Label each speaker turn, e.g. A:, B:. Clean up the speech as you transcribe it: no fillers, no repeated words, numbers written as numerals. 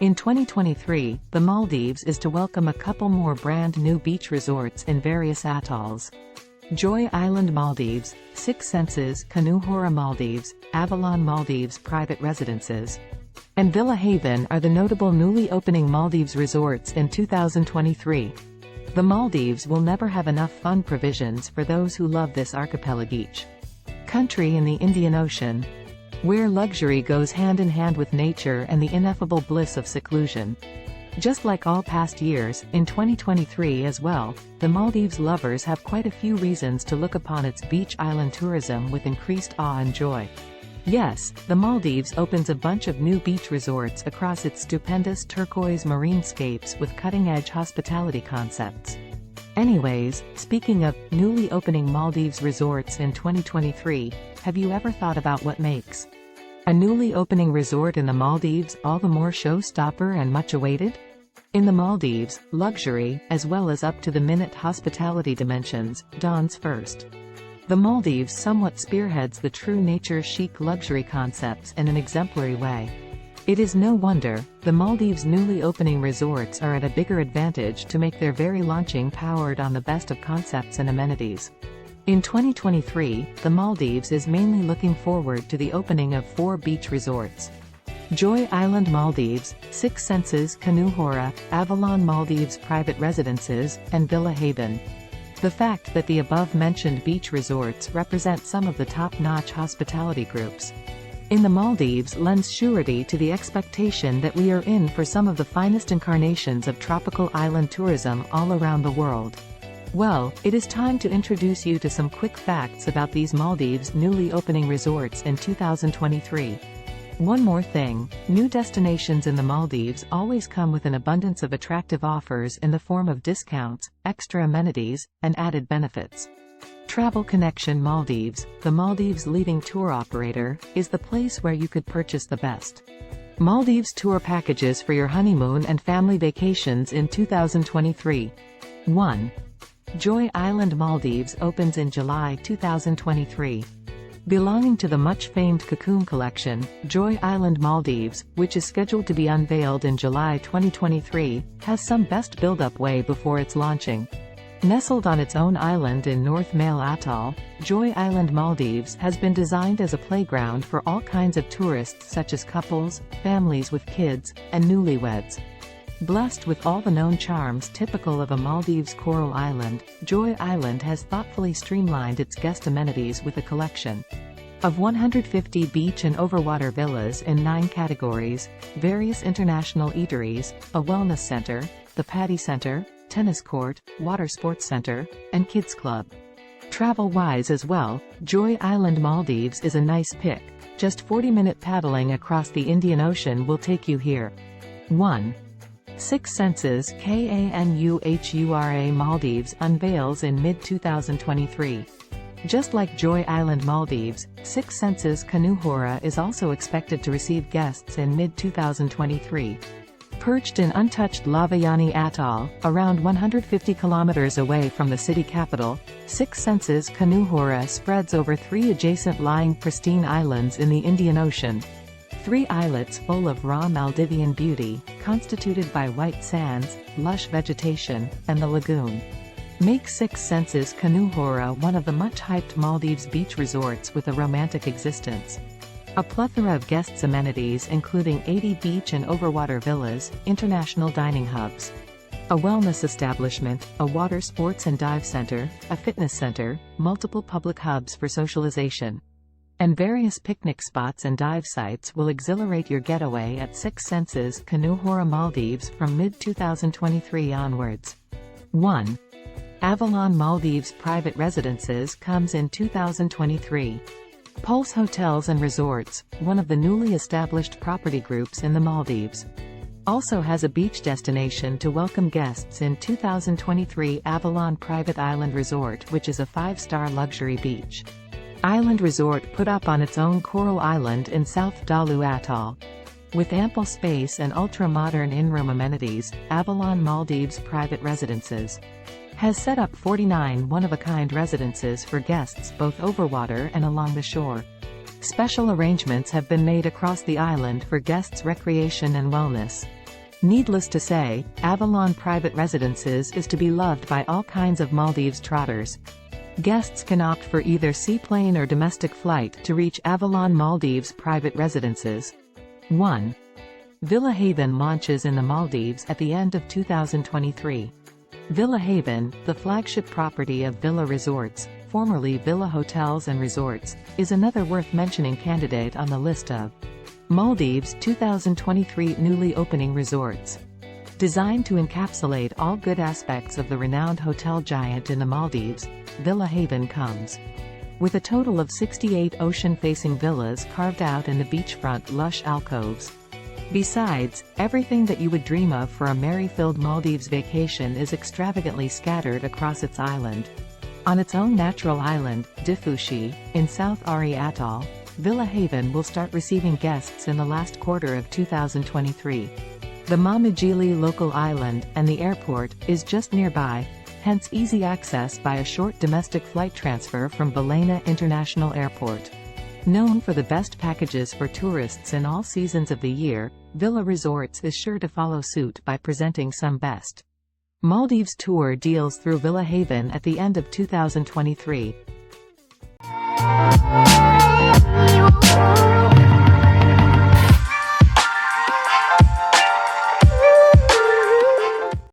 A: In 2023, the Maldives is to welcome a couple more brand new beach resorts in various atolls. Joy Island Maldives, Six Senses Canoe Maldives, Avalon Maldives Private Residences, and Villa Haven are the notable newly opening Maldives resorts in 2023. The Maldives will never have enough fun provisions for those who love this archipelagic country in the Indian Ocean, where luxury goes hand in hand with nature and the ineffable bliss of seclusion. Just like all past years, in 2023 as well, the Maldives lovers have quite a few reasons to look upon its beach island tourism with increased awe and joy. Yes, the Maldives opens a bunch of new beach resorts across its stupendous turquoise marinescapes with cutting-edge hospitality concepts. Anyways, speaking of newly opening Maldives resorts in 2023, have you ever thought about what makes a newly opening resort in the Maldives all the more showstopper and much awaited? In the Maldives, luxury, as well as up-to-the-minute hospitality dimensions, dawns first. The Maldives somewhat spearheads the true nature chic luxury concepts in an exemplary way. It is no wonder, the Maldives' newly opening resorts are at a bigger advantage to make their very launching powered on the best of concepts and amenities. In 2023, the Maldives is mainly looking forward to the opening of 4 beach resorts. Joy Island Maldives, Six Senses Canoe, Avalon Maldives Private Residences, and Villa Haven. The fact that the above-mentioned beach resorts represent some of the top-notch hospitality groups in the Maldives lends surety to the expectation that we are in for some of the finest incarnations of tropical island tourism all around the world. Well, it is time to introduce you to some quick facts about these Maldives' newly opening resorts in 2023. One more thing, new destinations in the Maldives always come with an abundance of attractive offers in the form of discounts, extra amenities, and added benefits. Travel Connection Maldives, the Maldives' leading tour operator, is the place where you could purchase the best Maldives tour packages for your honeymoon and family vacations in 2023. 1. Joy Island Maldives opens in July 2023. Belonging to the much-famed Cocoon Collection, Joy Island Maldives, which is scheduled to be unveiled in July 2023, has some best build-up way before its launching. Nestled on its own island in North Male Atoll, Joy Island Maldives has been designed as a playground for all kinds of tourists such as couples, families with kids, and newlyweds. Blessed with all the known charms typical of a Maldives coral island, Joy Island has thoughtfully streamlined its guest amenities with a collection of 150 beach and overwater villas in 9 categories, various international eateries, a wellness center, the Paddy Center, tennis court, water sports center, and kids club. Travel-wise as well, Joy Island Maldives is a nice pick. Just 40-minute paddling across the Indian Ocean will take you here. 1. Six Senses Kanuhura Maldives unveils in mid-2023. Just like Joy Island Maldives, Six Senses Canoe is also expected to receive guests in mid-2023. Perched in untouched Lavayani Atoll, around 150 kilometers away from the city capital, Six Senses Canoe spreads over 3 adjacent lying pristine islands in the Indian Ocean. 3 islets full of raw Maldivian beauty, constituted by white sands, lush vegetation, and the lagoon, make Six Senses Canoe one of the much-hyped Maldives beach resorts with a romantic existence. A plethora of guests' amenities including 80 beach and overwater villas, international dining hubs, a wellness establishment, a water sports and dive center, a fitness center, multiple public hubs for socialization, and various picnic spots and dive sites will exhilarate your getaway at Six Senses Canoe Maldives from mid-2023 onwards. 1. Avalon Maldives Private Residences comes in 2023. Pulse Hotels and Resorts, one of the newly established property groups in the Maldives, also has a beach destination to welcome guests in 2023. Avalon Private Island Resort, which is a 5-star luxury beach island resort put up on its own coral island in South Dalu Atoll. With ample space and ultra-modern in-room amenities, Avalon Maldives Private Residences has set up 49 one-of-a-kind residences for guests both overwater and along the shore. Special arrangements have been made across the island for guests' recreation and wellness. Needless to say, Avalon Private Residences is to be loved by all kinds of Maldives trotters. Guests can opt for either seaplane or domestic flight to reach Avalon Maldives Private Residences. 1. Villa Haven launches in the Maldives at the end of 2023. Villa Haven, the flagship property of Villa Resorts, formerly Villa Hotels and Resorts, is another worth mentioning candidate on the list of Maldives 2023 newly opening resorts. Designed to encapsulate all good aspects of the renowned hotel giant in the Maldives, Villa Haven comes with a total of 68 ocean-facing villas carved out in the beachfront lush alcoves. Besides, everything that you would dream of for a merry-filled Maldives vacation is extravagantly scattered across its island. On its own natural island, Difushi, in South Ari Atoll, Villa Haven will start receiving guests in the last quarter of 2023. The Mamajili local island, and the airport, is just nearby, hence easy access by a short domestic flight transfer from Balena International Airport. Known for the best packages for tourists in all seasons of the year, Villa Resorts is sure to follow suit by presenting some best Maldives tour deals through Villa Haven at the end of 2023.